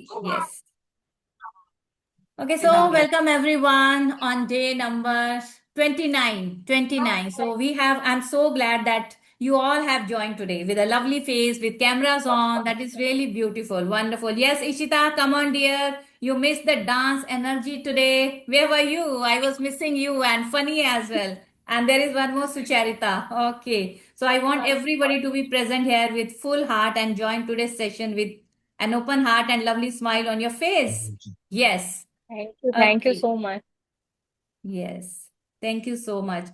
curiosity. Yes. Okay, so welcome everyone on day number 29. 29. So I'm so glad that you all have joined today with a lovely face, with cameras on. That is really beautiful, wonderful. Yes, Ishita, come on, dear. You missed the dance energy today. Where were you? I was missing you and funny as well. And there is one more Sucharita. Okay. So I want everybody to be present here with full heart and join today's session with an open heart and lovely smile on your face. Yes. Thank you. Thank you Okay. so much. Yes. Thank you so much.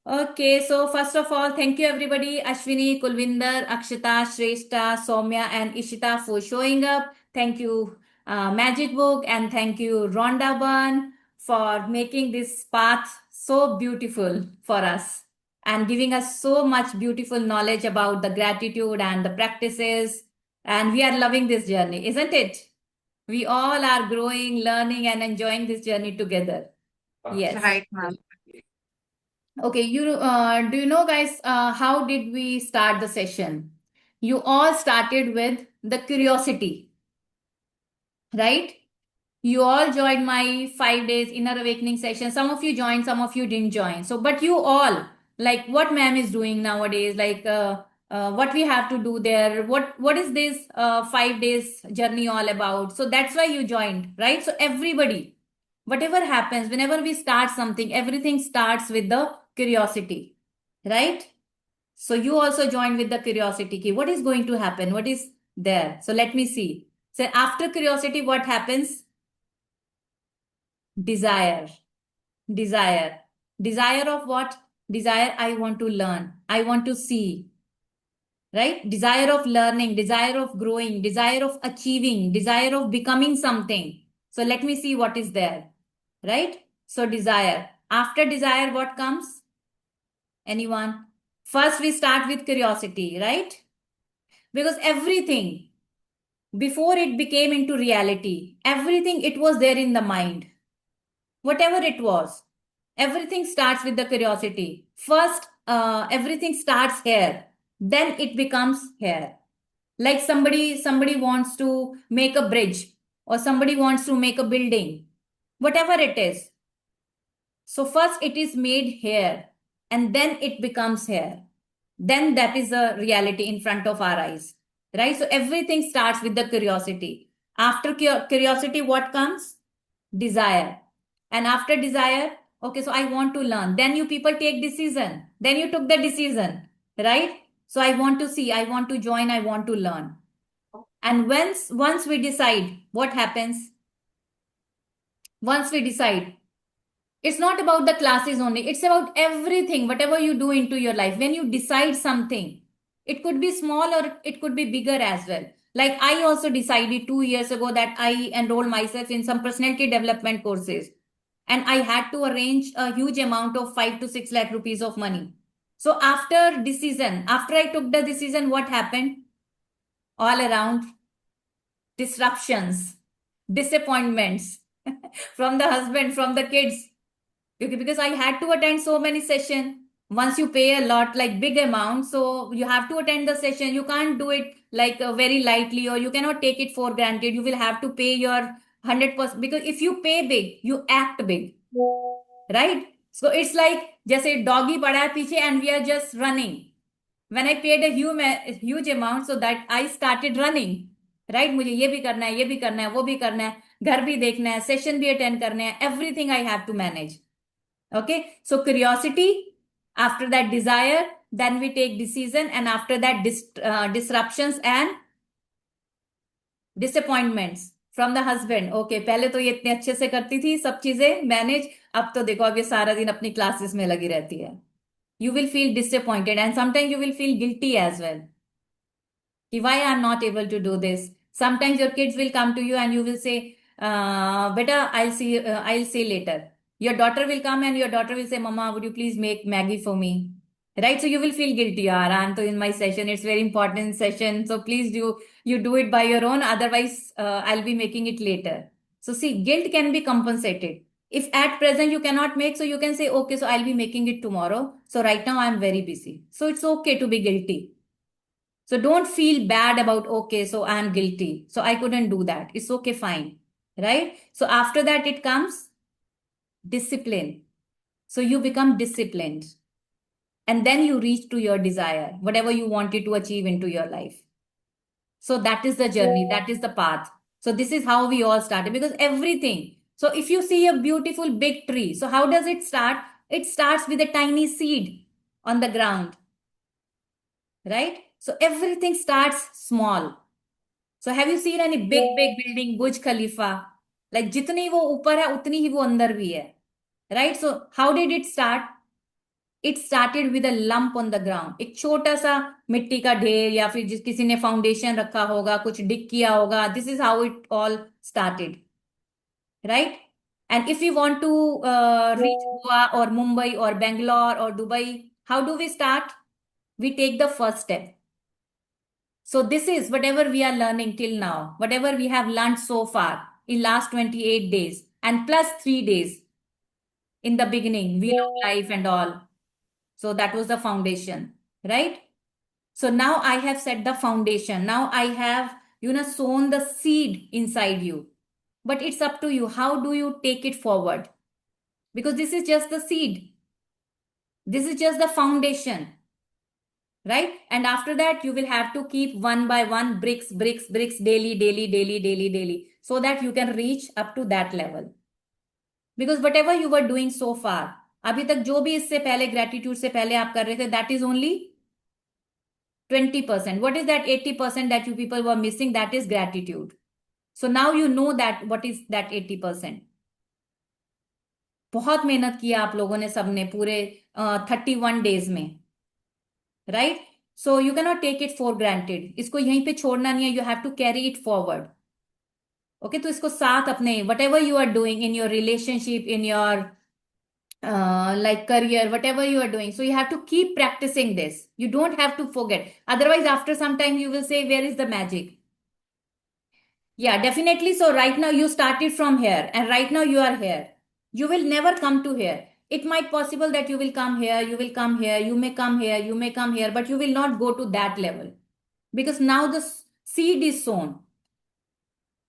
Okay. So first of all, thank you everybody. Ashwini, Kulvinder, Akshita, Shrestha, Soumya, and Ishita for showing up. Thank you, Magic Book, and thank you, Rhonda Byrne, for making this path so beautiful for us and giving us so much beautiful knowledge about the gratitude and the practices. And we are loving this journey, isn't it? We all are growing, learning, and enjoying this journey together. Yes. Right, ma'am. Okay. Do you know, guys? How did we start the session? You all started with the curiosity, right? You all joined my 5 days inner awakening session. Some of you joined, some of you didn't join. So, but you all, like what ma'am is doing nowadays, what we have to do there, what is this 5 days journey all about? So that's why you joined, right? So everybody, whatever happens, whenever we start something, everything starts with the curiosity, right? So you also joined with the curiosity key. What is going to happen? What is there? So let me see. So after curiosity, what happens? Desire. Desire. Desire of what? Desire, I want to learn. I want to see. Right? Desire of learning, desire of growing, desire of achieving, desire of becoming something. So let me see what is there. Right? So desire. After desire, what comes? Anyone? First, we start with curiosity, right? Because everything, before it became into reality, everything, it was there in the mind. Whatever it was, everything starts with the curiosity. First, everything starts here, then it becomes here. Like somebody wants to make a bridge, or somebody wants to make a building, whatever it is. So first it is made here, and then it becomes here. Then that is a reality in front of our eyes, right? So everything starts with the curiosity. After curiosity, what comes? Desire. And after desire, okay, so I want to learn. Then you people take decision. Then you took the decision, right? So I want to see, I want to join, I want to learn. And once we decide, what happens? Once we decide, it's not about the classes only, it's about everything, whatever you do into your life. When you decide something, it could be small or it could be bigger as well. Like I also decided 2 years ago that I enroll myself in some personality development courses, and I had to arrange a huge amount of 5 to 6 lakh rupees of money. So after I took the decision, what happened? All around, disruptions, disappointments from the husband, from the kids. Because I had to attend so many sessions. Once you pay a lot, like big amount, so you have to attend the session. You can't do it like very lightly, or you cannot take it for granted. You will have to pay your 100%, because if you pay big, you act big, right? So it's like जैसे doggy पड़ा है पीछे and we are just running. When I paid a huge amount, so that I started running, right? मुझे ये भी करना है, ये भी करना है, वो भी करना है, घर भी देखना है, सेशन भी अटेंड करने हैं, everything I have to manage. Okay, so curiosity, after that desire, then we take decision, and after that disruptions and disappointments from the husband. Okay, पहले तो ये इतने अच्छे से करती थी सब चीजें मैनेज, अब तो देखो अब ये सारा दिन अपनी क्लासेस में लगी रहती है. You will feel disappointed, and sometimes you will feel guilty as well. Why I'm not able to do this. Sometimes your kids will come to you and you will say, beta, I'll see later. Your daughter will come and your daughter will say, Mama, would you please make Maggie for me? Right? So you will feel guilty. Yaar, I'm to in my session. It's very important session. So please you do it by your own. Otherwise, I'll be making it later. So see, guilt can be compensated. If at present you cannot make, so you can say, okay, so I'll be making it tomorrow. So right now I'm very busy. So it's okay to be guilty. So don't feel bad about, okay, so I am guilty. So I couldn't do that. It's okay, fine. Right? So after that, it comes discipline. So you become disciplined. And then you reach to your desire, whatever you wanted to achieve into your life. So that is the journey, that is the path. So this is how we all started, because everything. So if you see a beautiful big tree, so how does it start? It starts with a tiny seed on the ground, right? So everything starts small. So have you seen any big building, Burj Khalifa? Like जितनी वो ऊपर है उतनी ही वो अंदर भी है, right? So how did it start? It started with a lump on the ground. एक छोटा सा मिट्टी का ढेर, या फिर जिस किसी ने फाउंडेशन रखा होगा, कुछ डिग किया होगा. This is how it all started, right? And if we want to reach Goa or Mumbai or Bangalore or Dubai, how do we start? We take the first step. So this is whatever we are learning till now, whatever we have learned so far in last 28 days and plus 3 days in the beginning, vlog life and all. So that was the foundation, right? So now I have set the foundation. Now I have, sown the seed inside you. But it's up to you. How do you take it forward? Because this is just the seed. This is just the foundation, right? And after that, you will have to keep one by one, bricks, daily, so that you can reach up to that level. Because whatever you were doing so far, अभी तक जो भी इससे पहले gratitude से पहले आप कर रहे थे, that is only 20%. What is that 80% that you people were missing? That is gratitude. So now you know that what is that 80%. बहुत मेहनत किया आप लोगों ने सबने पूरे 31 डेज में, right? So you can not take it for granted. इसको यहीं पे छोड़ना नहीं है. You have to carry it forward. Okay, तो इसको साथ अपने whatever you are doing in your relationship, in your like career, whatever you are doing. So you have to keep practicing this. You don't have to forget. Otherwise, after some time, you will say, where is the magic? Yeah, definitely. So right now you started from here and right now you are here. You will never come to here. It might possible that you will come here, you will come here, you may come here, you may come here, but you will not go to that level because now the seed is sown.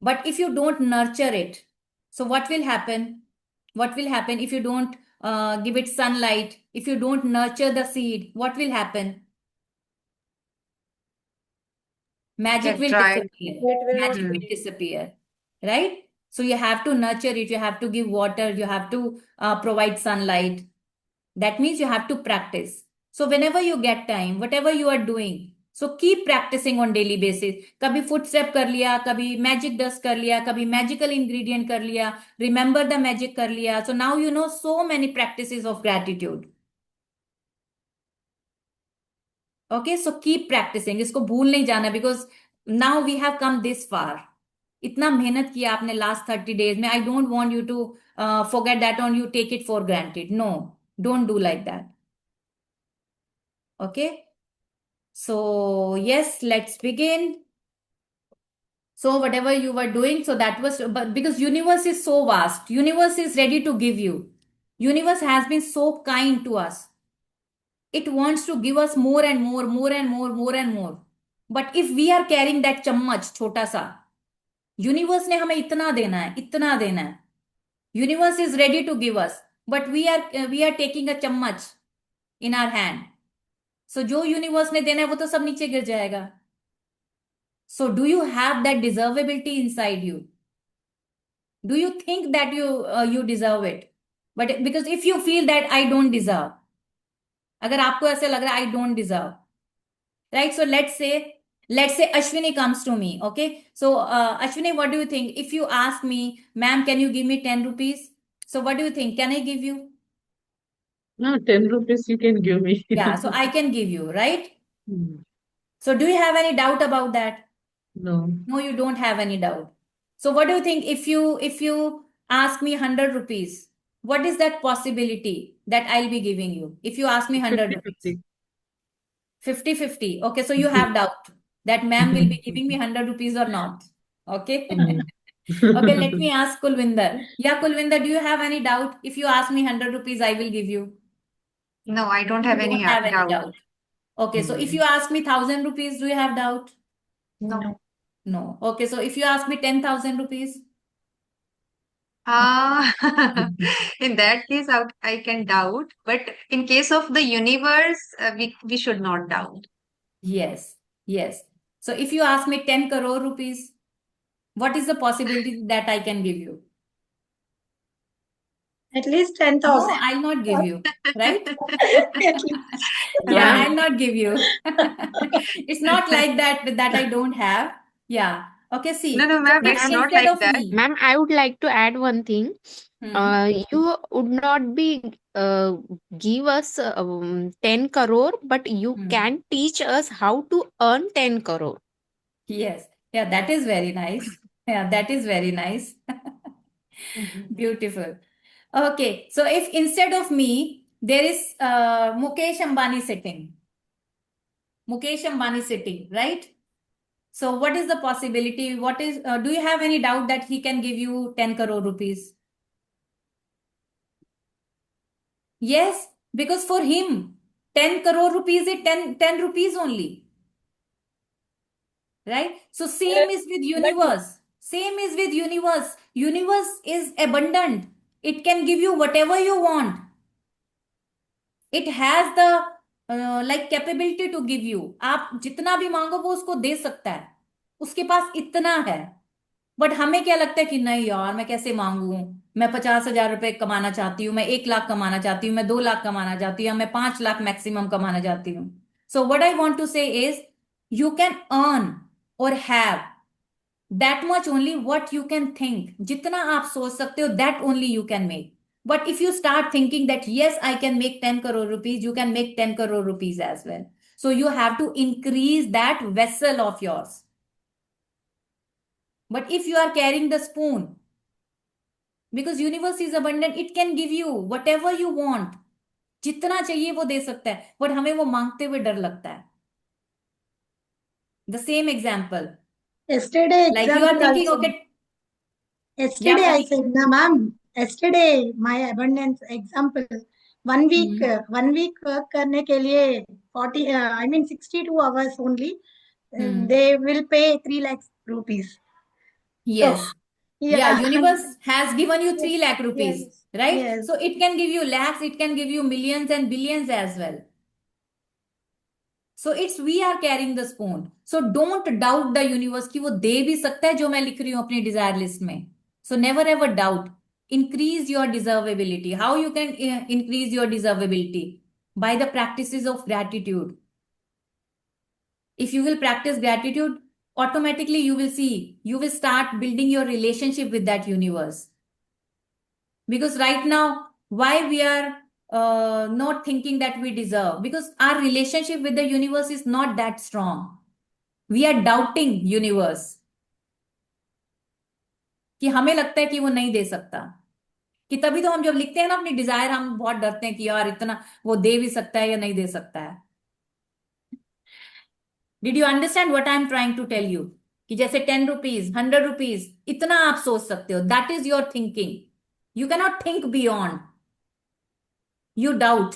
But if you don't nurture it, so what will happen? What will happen if you don't give it sunlight? If you don't nurture the seed, what will happen? Magic will disappear. Magic will disappear, right? So you have to nurture it. You have to give water. You have to provide sunlight. That means you have to practice. So whenever you get time, whatever you are doing, so keep practicing on daily basis. कभी footstep कर लिया, कभी magic dust कर लिया, कभी magical ingredient कर लिया, remember the magic कर लिया. So now you know so many practices of gratitude. Okay, so keep practicing. इसको भूल नहीं जाना because now we have come this far. इतना मेहनत किया आपने last 30 days में. I don't want you to forget that or you take it for granted. No, don't do like that. Okay. So yes, let's begin. So whatever you were doing, so that was, but because universe is so vast, universe is ready to give you. Universe has been so kind to us. It wants to give us more and more, more and more, more and more. But if we are carrying that chammach, छोटा सा, universe ने हमें इतना देना है, इतना देना है. Universe is ready to give us, but we are taking a chammach in our hand. So जो universe ने देना है वो तो सब नीचे गिर जाएगा. So do you have that deservability inside you? Do you think that you deserve it? But because if you feel that I don't deserve, अगर आपको ऐसे लग रहा है I don't deserve, right? So let's say Ashwini comes to me, okay? So Ashwini, what do you think? If you ask me, ma'am, can you give me 10 rupees? So what do you think? Can I give you? No, 10 rupees you can give me. Yeah, so I can give you, right? Hmm. So do you have any doubt about that? No. No, you don't have any doubt. So what do you think if you ask me 100 rupees, what is that possibility that I'll be giving you? If you ask me 100 rupees, 50-50. 50-50. Okay, so you have doubt that ma'am will be giving me 100 rupees or not. Okay. Hmm. Okay, let me ask Kulvinder. Yeah, Kulvinder, do you have any doubt? If you ask me 100 rupees, I will give you. No, I don't You have any don't have any doubt. doubt. Okay, so if you ask me 1,000 rupees, do you have doubt? No. No. Okay, so if you ask me 10,000 rupees, Ah, in that case, I can doubt. But in case of the universe, we should not doubt. yes, yes. So if you ask me 10 crore rupees, what is the possibility that I can give you? At least No, 10,000. I'll not give you, right? At least. Yeah, Yeah. I'll not give you. It's not like that I don't have. Yeah. Okay, No, see. no, So ma'am, if it's Ma'am, not instead like of that. me, ma'am, I would like to add one thing. hmm, You would not be give us 10 crore, but you hmm, can teach us how to earn 10 crore. yes. Yeah, that is very nice. Yeah, that is very nice. Beautiful. Okay, so if instead of me, there is Mukesh Ambani sitting, right? So what is the possibility? Do you have any doubt that he can give you 10 crore rupees? Yes, because for him, 10 crore rupees is 10 rupees only, right? So same is with universe. Same is with universe. Universe is abundant. It can give you whatever you want. It has the like capability to give you. आप जितना भी मांगो वो उसको दे सकता है. उसके पास इतना है. बट हमें क्या लगता है कि नहीं यार मैं कैसे मांगू. मैं 50,000 रुपए कमाना चाहती हूँ, मैं 1 लाख कमाना चाहती हूँ, मैं 2 लाख कमाना चाहती हूँ, या मैं 5 लाख मैक्सिमम कमाना चाहती हूँ. So what I want to say is you can earn और have that much only what you can think. जितना आप सोच सकते हो that only you can make. But if you start thinking that yes, I can make 10 crore rupees, you can make 10 crore rupees as well. So you have to increase that vessel of yours. But if you are carrying the spoon, because universe is abundant, it can give you whatever you want. जितना चाहिए वो दे सकता है, but हमें वो मांगते हुए डर लगता है. The same example, Yesterday like you are example thinking, also. okay, Yesterday yeah, I said, no, ma'am. Yesterday my abundance example. 1 week, 1 week work करने के लिए 40, I mean 62 hours only. They will pay 3 lakhs rupees. So yes. Yeah, yeah, universe has given you 3 yes, lakh rupees, yes, right? yes. So it can give you lakhs, it can give you millions and billions as well. So it's we are carrying the spoon. So don't doubt the universe कि वो दे भी सकता है जो मैं लिख रही हूँ अपनी desire list में. So never ever doubt. Increase your deservability. How you can increase your deservability? By the practices of gratitude. If you will practice gratitude, automatically you will start building your relationship with that universe. Because right now, why we are not thinking that we deserve? Because our relationship with the universe is not that strong. We are doubting universe कि हमें लगता है कि वो नहीं दे सकता. कि तभी तो हम जब लिखते हैं ना अपनी डिजायर, हम बहुत डरते हैं कि यार इतना वो दे भी सकता है या नहीं दे सकता है. Did you understand what I am trying to tell you? कि जैसे 10 रुपीज, 100 रुपीज, इतना आप सोच सकते हो. That is your thinking. You cannot think beyond. You doubt.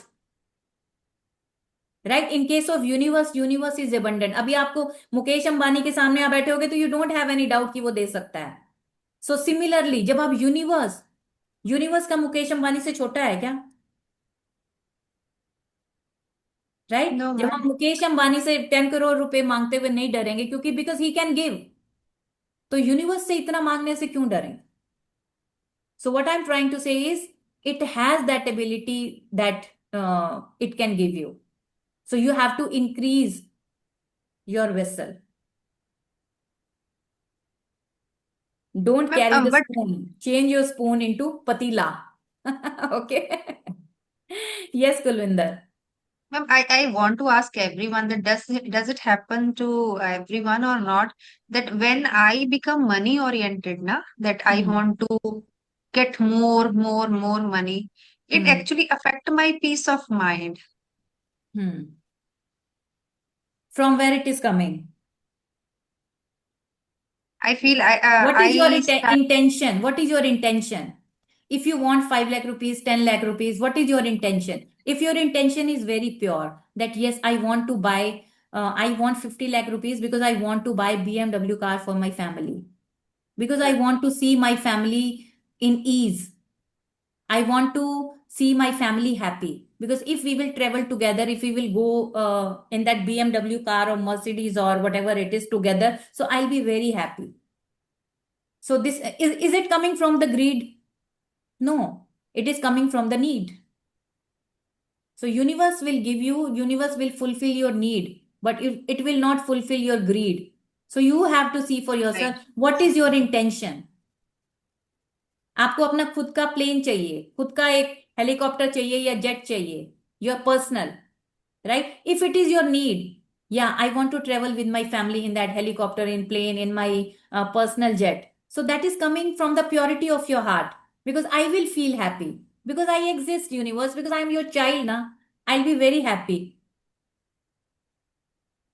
Right? In case of universe, universe is abundant. अभी आपको मुकेश अंबानी के सामने आप बैठे होगे तो you don't have any doubt कि वो दे सकता है. सो सिमिलरली जब आप यूनिवर्स, यूनिवर्स का मुकेश अंबानी से छोटा है क्या? राइट? No, जब हम ma'am. मुकेश अंबानी से 10 करोड़ रुपए मांगते हुए नहीं डरेंगे क्योंकि बिकॉज ही कैन गिव. तो यूनिवर्स से इतना मांगने से क्यों डरें? So what I am trying to say is it has that ability that it can give you. So you have to increase your vessel. Don't Ma'am, carry the but spoon. Change your spoon into patila. Okay. Yes, Kulvinder. ma'am, I want to ask everyone that does it happen to everyone or not? That when I become money oriented, na, that I Hmm. want to get more money, it Hmm. actually affect my peace of mind. Hmm. From where it is coming? I feel What is your I start, intention? What is your intention? if you want 5 lakh rupees, 10 lakh rupees, what is your intention? If your intention is very pure, that yes, I want to buy, I want 50 lakh rupees because I want to buy BMW car for my family, because I want to see my family in ease. I want to see my family happy. Because if we will travel together, if we will go in that BMW car or Mercedes or whatever it is together, so I'll be very happy. So this is it coming from the greed? No, it is coming from the need. So universe will give you, universe will fulfill your need, but it will not fulfill your greed. So you have to see for yourself, Right. what is your intention? आपको अपना खुद का plane चाहिए, खुद का एक helicopter चाहिए या जेट चाहिए, your personal, right? If it is your need, yeah, I want to travel with my family in that helicopter, in plane, in my personal jet. So that is coming from the purity of your heart, because I will feel happy, because I exist, universe, because I am your child now. I'll be very happy.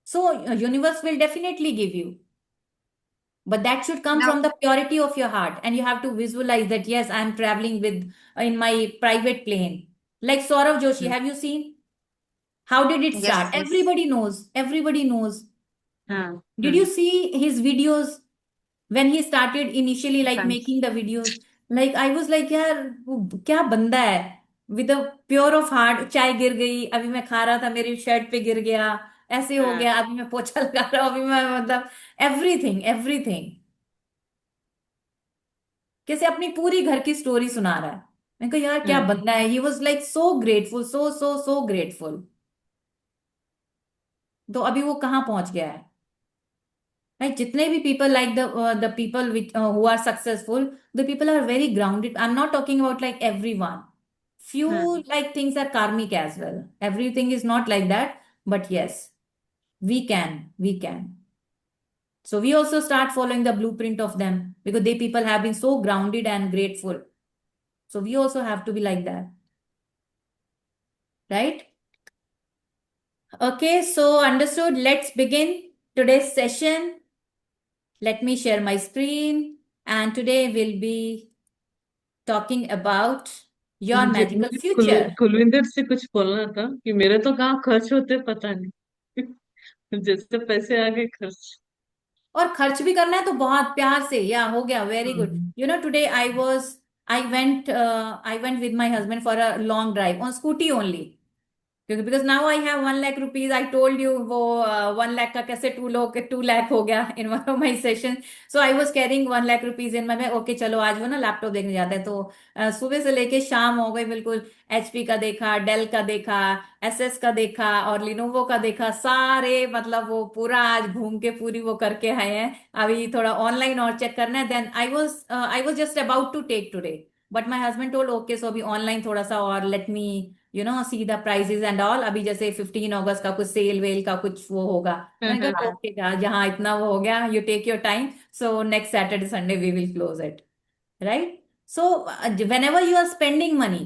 So universe will definitely give you, but that should come Now, from the purity of your heart, and you have to visualize that yes, I am traveling with in my private plane. Like Saurav Joshi, have you seen how did it yes, start? yes. Everybody knows. Hmm. Did you see his videos when he started initially, like Thanks. making the videos? Like I was like, यार वो क्या बंदा है, with a pure of heart. चाय गिर गई, अभी मैं खा रहा था, मेरी शर्ट पे गिर गया, ऐसे हो Hmm. गया, अभी मैं पोछा लगा रहा हूँ, अभी मैं मतलब एवरीथिंग एवरीथिंग, कैसे अपनी पूरी घर की स्टोरी सुना रहा है। मैं कहा यार क्या Hmm. बंदा है, he was like so grateful, so so so grateful. तो अभी वो कहाँ पहुंच गया है, right? जितने भी people like the people who are successful, the people are very grounded. I'm not talking about like everyone. Few Hmm. like things are karmic as well. Everything is not like that, but yes, we can. So we also start following the blueprint of them, because they people have been so grounded and grateful. So we also have to be like that, right? Okay, so understood. Let's begin today's session. Let me share my screen. And today we'll be talking about your मुझे magical मुझे future. Kulwinder से कुछ बोलना था कि मेरे तो कहाँ खर्च होते पता नहीं। जैसे पैसे आ गए खर्च। और खर्च भी करना है तो बहुत प्यार से, या हो गया, very good. Hmm, you know today I went with my husband for a long drive on scooty only, क्योंकि because now I have 1 lakh rupees. I told you वो 1 लाख का कैसे 2 लाख हो गया in one of my session. So I was carrying 1 lakh rupees in my, okay चलो आज वो ना लैपटॉप देखने जाते हैं। तो सुबह से लेके शाम हो गई बिल्कुल। एचपी का देखा, डेल का देखा, एसएस का देखा और लिनोवो का देखा, सारे मतलब वो पूरा आज घूम के पूरी वो करके आए हैं। अभी थोड़ा ऑनलाइन और चेक करना है। Then I was just about to take today, but my husband told okay so अभी ऑनलाइन थोड़ा सा और let me see the prices and all. अभी जैसे 15 अगस्त का कुछ सेल वेल का कुछ वो होगा। मैंने कहा Hmm. ओके, जहाँ इतना वो हो गया, you take your time, so next Saturday Sunday we will close it, right? So whenever you are spending money,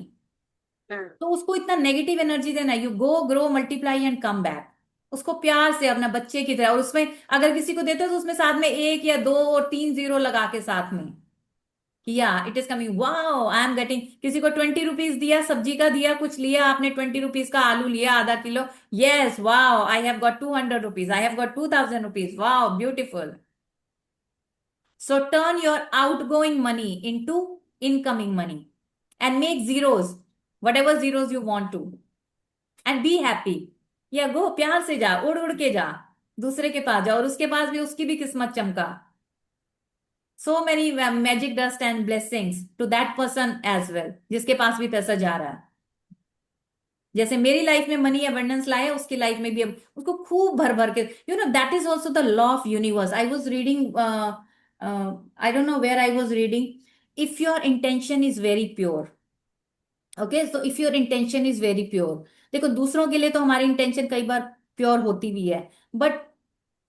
Hmm. तो उसको इतना नेगेटिव एनर्जी देना, you go grow multiply and come back. उसको प्यार से अपना बच्चे की तरह, और उसमें अगर किसी को देते हो तो उसमें साथ में 1 या 2 और 3 जीरो लगा के साथ में, या it is coming, wow I am getting. किसी को 20 रुपीज दिया, सब्जी का दिया, कुछ लिया आपने, 20 रुपीज का आलू लिया ½ किलो, yes wow I have got 200 rupees, I have got 2000 rupees, wow beautiful. So turn your outgoing money into incoming money and make zeros, whatever zeros you want to, and be happy. या go, प्यार से जा, उड़ उड़ के जा, दूसरे के पास जा और उसके पास भी उसकी भी किस्मत चमका। So many magic dust and blessings to that person as well, जिसके पास भी पैसा जा रहा है। जैसे मेरी लाइफ में मनी अबंडेंस लाए, उसकी लाइफ में भी अब उसको खूब भर भर के, that is also the law of universe. I was reading, I don't know where I was reading, if your intention is very pure, okay, so if your intention is very pure, देखो दूसरों के लिए तो हमारी intention कई बार pure होती भी है, but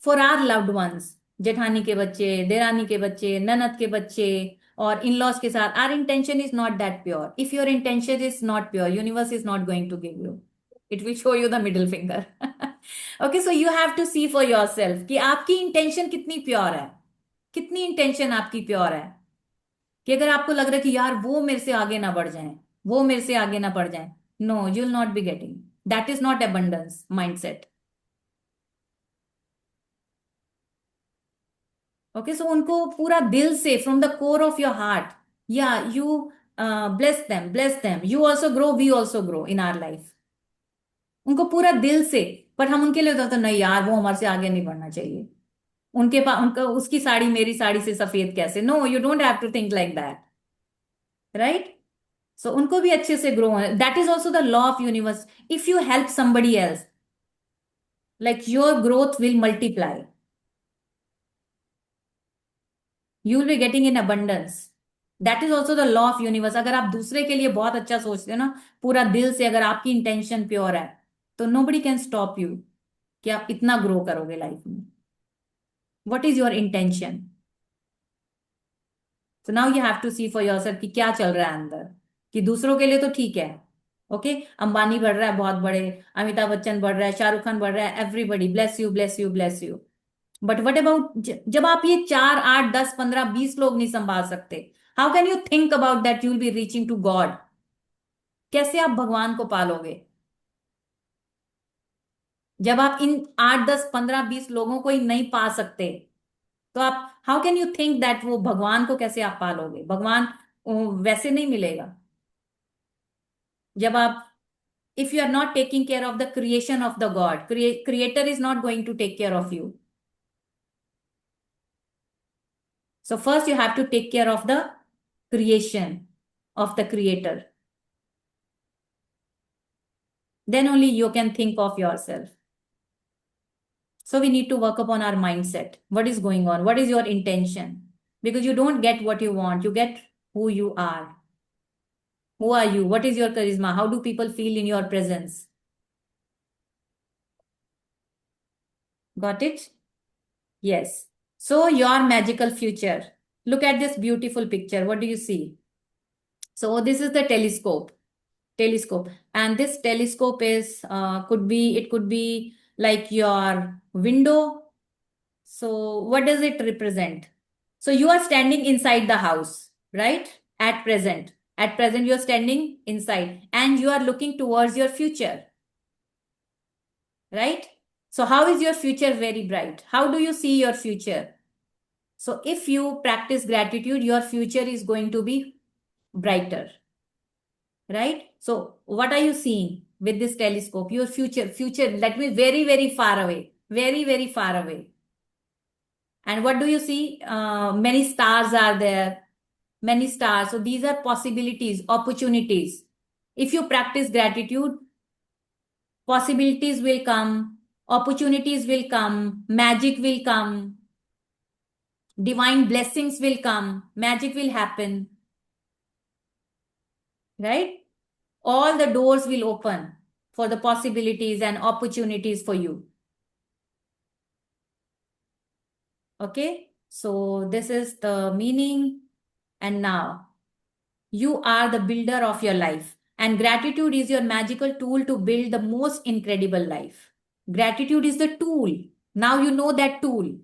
for our loved ones, जेठानी के बच्चे, देरानी के बच्चे, ननद के बच्चे और इन लॉज के साथ, our intention is not that pure. If your intention is not pure, universe is not going to give you, it will show you the middle finger. Okay, so you have to see for yourself कि आपकी intention कितनी pure है, कितनी intention आपकी pure है। कि अगर आपको लग रहा है कि यार वो मेरे से आगे ना बढ़ जाए, वो मेरे से आगे ना बढ़ जाए, no, you will not be getting, that is not abundance mindset. Okay, so उनको पूरा दिल से, from the core of your heart, या you bless them, you also grow, we also grow in our life, उनको पूरा दिल से। पर हम उनके लिए होता तो नहीं यार, वो हमारे से आगे नहीं बढ़ना चाहिए, उनके पास, उनका, उसकी साड़ी मेरी साड़ी से सफेद कैसे, no, you don't have to think like that, right. So उनको भी अच्छे से grow, that is also the law of universe. If you help somebody else, like your growth will multiply, you will be getting in abundance, that is also the law of universe। अगर आप दूसरे के लिए बहुत अच्छा सोचते हो ना, पूरा दिल से, अगर आपकी इंटेंशन प्योर है, तो nobody can stop you कि आप इतना ग्रो करोगे लाइफ में। what is your intention? so now you have to see for yourself कि क्या चल रहा है अंदर, कि दूसरों के लिए तो ठीक है, ओके, अंबानी बढ़ रहा है बहुत बड़े, अमिताभ बच्चन बढ़ रहा है, शाहरुख खान बढ़ रहा है, everybody bless you, bless you, bless you. But what about, जब आप ये 4, 8, 10, 15, 20 लोग नहीं संभाल सकते, how can you think about that you will be reaching to God? कैसे आप भगवान को पालोगे जब आप इन 8, 10, 15, 20 लोगों को ही नहीं पा सकते? तो आप, how can you think that वो भगवान को कैसे आप पालोगे? भगवान वैसे नहीं मिलेगा जब आप, if you are not taking care of the creation of the God, creator is not going to take care of you. So first you have to take care of the creation of the creator, then only you can think of yourself. So we need to work upon our mindset. What is going on? What is your intention? Because you don't get what you want, you get who you are. Who are you? What is your charisma? How do people feel in your presence? Got it? Yes. So your magical future. Look at this beautiful picture. What do you see? So this is the telescope, and this telescope is it could be like your window. So what does it represent? So you are standing inside the house, right? At present you are standing inside and you are looking towards your future, right? So how is your future? Very bright. How do you see your future? So if you practice gratitude, your future is going to be brighter, right? So what are you seeing with this telescope? Your future, that means very, very far away, very, very far away. And what do you see? Many stars are there, many stars. So these are possibilities, opportunities. If you practice gratitude, possibilities will come, opportunities will come, magic will come, divine blessings will come, magic will happen, right? All the doors will open for the possibilities and opportunities for you. Okay, so this is the meaning. And now you are the builder of your life, and gratitude is your magical tool to build the most incredible life. Gratitude is the tool. Now you know that tool.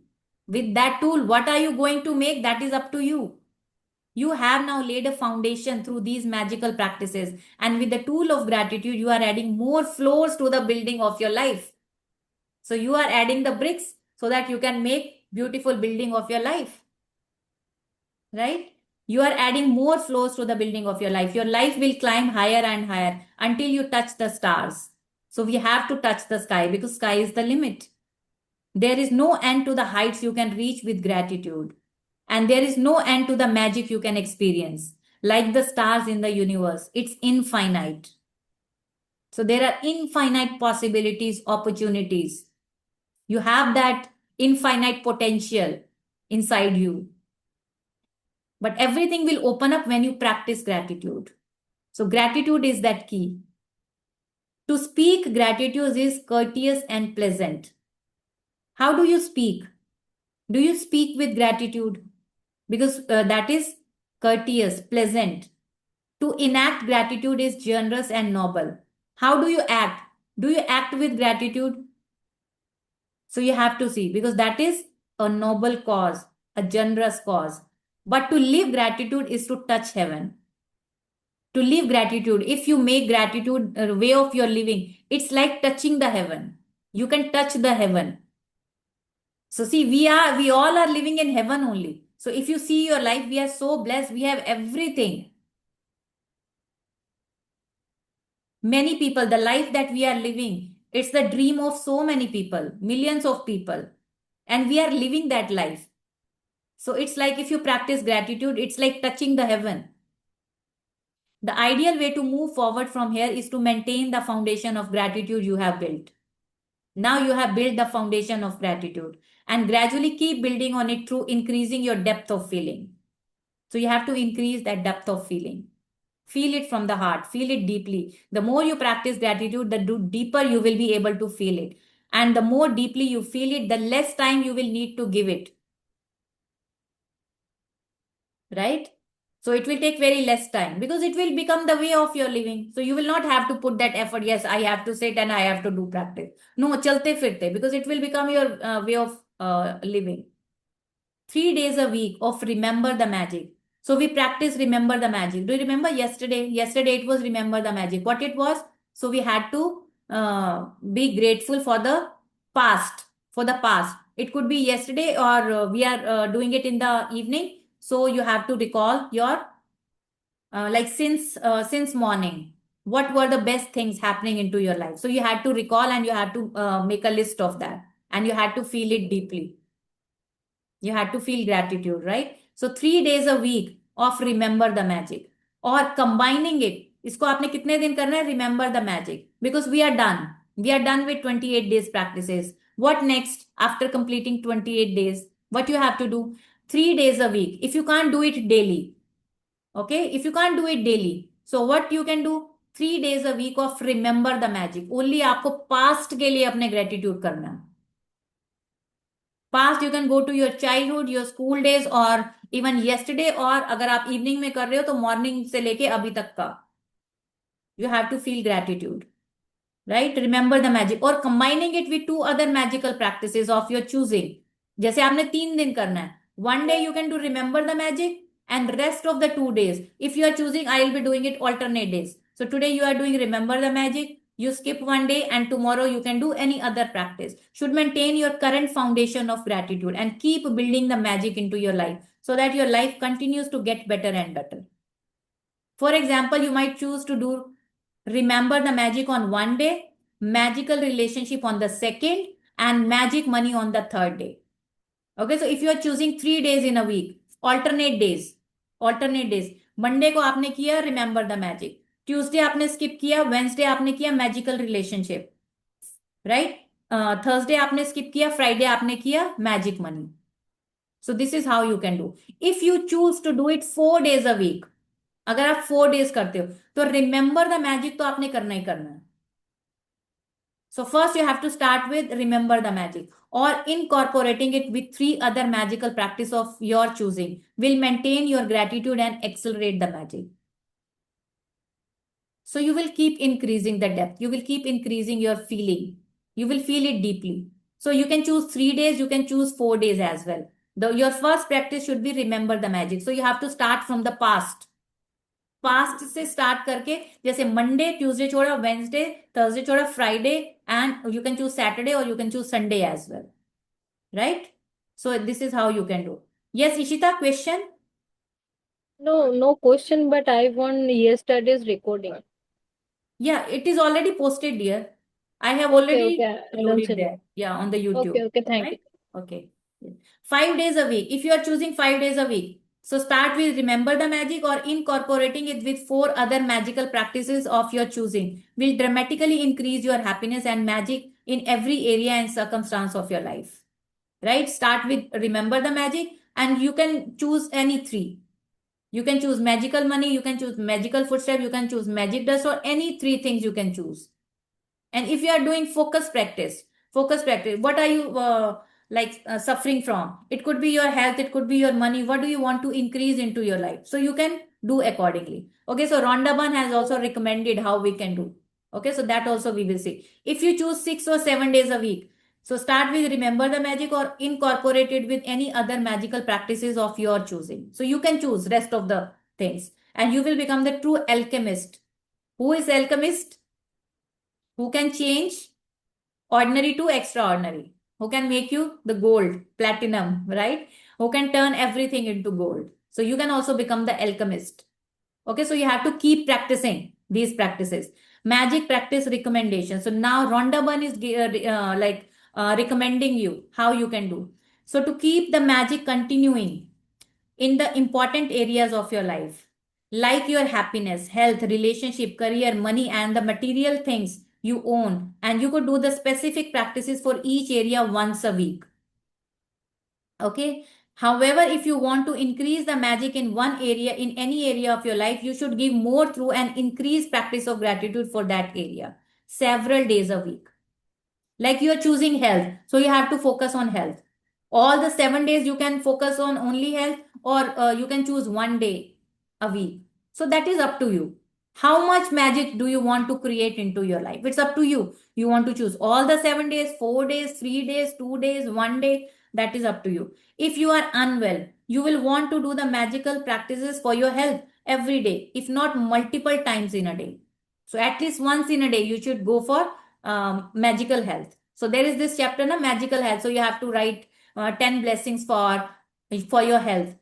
With that tool, what are you going to make? That is up to you. You have now laid a foundation through these magical practices. And with the tool of gratitude, you are adding more floors to the building of your life. So you are adding the bricks so that you can make beautiful building of your life. Right? You are adding more floors to the building of your life. Your life will climb higher and higher until you touch the stars. So we have to touch the sky because sky is the limit. There is no end to the heights you can reach with gratitude. And there is no end to the magic you can experience. Like the stars in the universe, it's infinite. So there are infinite possibilities, opportunities. You have that infinite potential inside you. But everything will open up when you practice gratitude. So gratitude is that key. To speak gratitude is courteous and pleasant. How do you speak? Do you speak with gratitude? Because that is courteous, pleasant. To enact gratitude is generous and noble. How do you act? Do you act with gratitude? So you have to see, because that is a noble cause, a generous cause. But to live gratitude is to touch heaven. To live gratitude, if you make gratitude a way of your living, it's like touching the heaven. You can touch the heaven. So see, we all are living in heaven only. So if you see your life, we are so blessed. We have everything. Many people, the life that we are living, it's the dream of so many people, millions of people. And we are living that life. So it's like if you practice gratitude, it's like touching the heaven. The ideal way to move forward from here is to maintain the foundation of gratitude you have built. Now you have built the foundation of gratitude and gradually keep building on it through increasing your depth of feeling. So you have to increase that depth of feeling. Feel it from the heart, feel it deeply. The more you practice gratitude, the deeper you will be able to feel it. And the more deeply you feel it, the less time you will need to give it. Right? So it will take very less time because it will become the way of your living. So you will not have to put that effort. Yes, I have to sit and I have to do practice. No, chalte firte, because it will become your way of living. 3 days a week of remember the magic. So we practice remember the magic. Do you remember yesterday? Yesterday it was remember the magic. What it was? So we had to be grateful for the past. For the past. It could be yesterday or we are doing it in the evening. So you have to recall your like since morning. What were the best things happening into your life? So you had to recall and you had to make a list of that. And you had to feel it deeply. You had to feel gratitude, right? So 3 days a week of remember the magic or combining it. इसको आपने कितने दिन करना है? Remember the magic, because we are done. We are done with 28 days practices. What next after completing 28 days? What you have to do? 3 days a week. If you can't do it daily, okay? If you can't do it daily, so what you can do? 3 days a week of remember the magic. Only आपको past के लिए अपने gratitude करना है. Past you can go to your childhood, your school days और even yesterday, और अगर आप इवनिंग में कर रहे हो तो मॉर्निंग से लेके अभी तक का. You have to feel gratitude, right? Remember the magic और combining it with 2 other magical practices of your choosing. जैसे आपने 3 दिन करना है, 1 day you can do remember the magic and rest of the 2 days, if you are choosing, I will be doing it alternate days. So today you are doing remember the magic, you skip 1 day, and tomorrow you can do any other practice. Should maintain your current foundation of gratitude and keep building the magic into your life so that your life continues to get better and better. For example, you might choose to do remember the magic on 1 day, magical relationship on the 2nd, and magic money on the 3rd day. Okay, so if you are choosing 3 days in a week, alternate days. Monday को आपने किया remember the magic, Tuesday आपने skip किया, Wednesday आपने किया magical relationship, right? Thursday आपने skip किया, Friday आपने किया magic money. So this is how you can do. If you choose to do it 4 days a week, अगर आप 4 days करते हो तो रिमेंबर द मैजिक तो आपने करना ही करना है. So first you have to start with remember the magic, or incorporating it with 3 other magical practice of your choosing will maintain your gratitude and accelerate the magic. So you will keep increasing the depth. You will keep increasing your feeling. You will feel it deeply. So you can choose 3 days. You can choose 4 days as well. Your first practice should be remember the magic. So you have to start from the past. Past से start करके, जैसे Monday, Tuesday छोड़ा, Wednesday, Thursday छोड़ा, Friday, and you can choose Saturday और you can choose Sunday as well, right? So this is how you can do. Yes, Ishita, question? No question, but I want yesterday's recording. Yeah, it is already posted, dear. I have already Okay, I don't loaded see there. Yeah, on the YouTube. Okay, thank Right? you. Okay. 5 days a week. If you are choosing 5 days a week, so start with remember the magic or incorporating it with 4 other magical practices of your choosing will dramatically increase your happiness and magic in every area and circumstance of your life. Right? Start with remember the magic and you can choose any 3. You can choose magical money, you can choose magical footstep, you can choose magic dust, or any 3 things you can choose. And if you are doing focus practice, what are you suffering from? It could be your health, it could be your money. What do you want to increase into your life? So you can do accordingly. Okay, so Rhonda Ban has also recommended how we can do. Okay, so that also we will see. If you choose 6 or 7 days a week, So start with remember the magic or incorporate it with any other magical practices of your choosing. So you can choose rest of the things and you will become the true alchemist. Who is alchemist? Who can change ordinary to extraordinary? Who can make you the gold, platinum, right? Who can turn everything into gold? So you can also become the alchemist. Okay, so you have to keep practicing these practices. Magic practice recommendation. So now Rhonda Byrne is recommending you how you can do. So to keep the magic continuing in the important areas of your life, like your happiness, health, relationship, career, money, and the material things you own, and you could do the specific practices for each area once a week. Okay. However, if you want to increase the magic in one area, in any area of your life, you should give more through an increased practice of gratitude for that area, several days a week. Like you are choosing health, so you have to focus on health. All the 7 days you can focus on only health, or you can choose one day a week. So that is up to you. How much magic do you want to create into your life? It's up to you. You want to choose all the 7 days, 4 days, 3 days, 2 days, one day. That is up to you. If you are unwell, you will want to do the magical practices for your health every day, if not multiple times in a day. So at least once in a day, you should go for magical health. So there is this chapter na magical health. So you have to write 10 blessings for your health.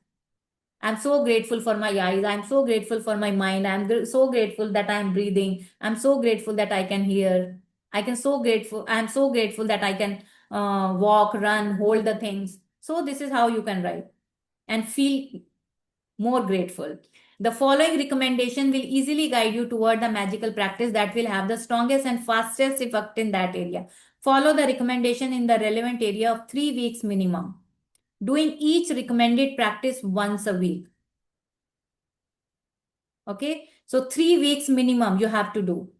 I'm so grateful for my eyes. I'm so grateful for my mind. So grateful that I'm breathing. I'm so grateful that I can hear. I'm so grateful that I can walk, run, hold the things. So this is how you can write and feel more grateful. The following recommendation will easily guide you toward the magical practice that will have the strongest and fastest effect in that area. Follow the recommendation in the relevant area of 3 weeks minimum, doing each recommended practice once a week. Okay, so 3 weeks minimum you have to do.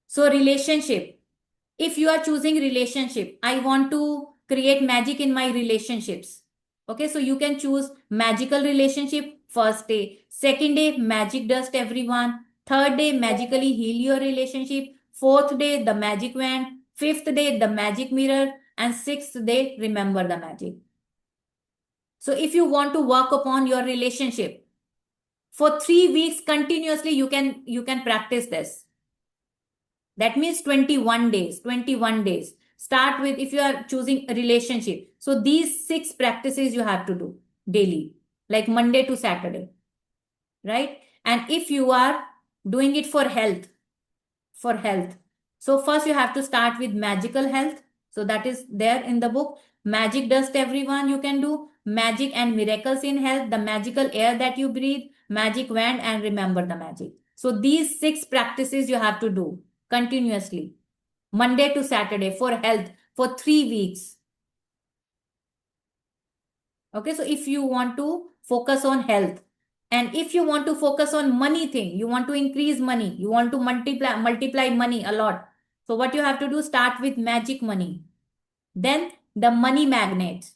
So relationship, if you are choosing relationship, I want to create magic in my relationships. Okay, so you can choose magical relationship first day. Second day, magic dust everyone. Third day, magically heal your relationship. Fourth day, the magic wand. Fifth day, the magic mirror. And sixth day, remember the magic. So if you want to work upon your relationship for 3 weeks continuously, you can practice this. That means 21 days. 21 days. Start with, if you are choosing a relationship, so these 6 practices you have to do daily, like Monday to Saturday, right? And if you are doing it for health, so first you have to start with magical health. So that is there in the book. Magic dust everyone you can do. Magic and miracles in health, the magical air that you breathe, magic wand, and remember the magic. So these 6 practices you have to do continuously, Monday to Saturday, for health for 3 weeks. Okay, so if you want to focus on health, and if you want to focus on money thing, you want to increase money, you want to multiply money a lot. So what you have to do, start with magic money. Then the money magnet.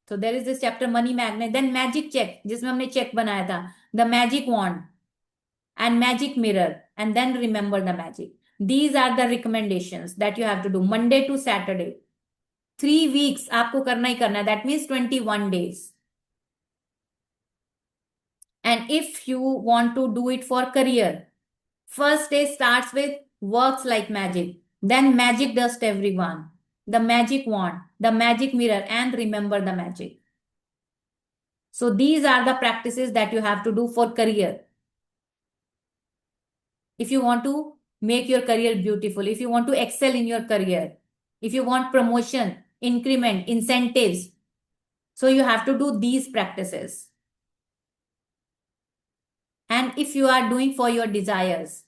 So there is this chapter, money magnet. Then magic check, जिसमें हमने check बनाया था. The magic wand and magic mirror. And then remember the magic. These are the recommendations that you have to do Monday to Saturday. 3 weeks आपको करना ही करना है. That means 21 days. And if you want to do it for career, first day starts with works like magic. Then magic dust everyone, the magic wand, the magic mirror, and remember the magic. So these are the practices that you have to do for career. If you want to make your career beautiful, if you want to excel in your career, if you want promotion, increment, incentives, so you have to do these practices. And if you are doing for your desires,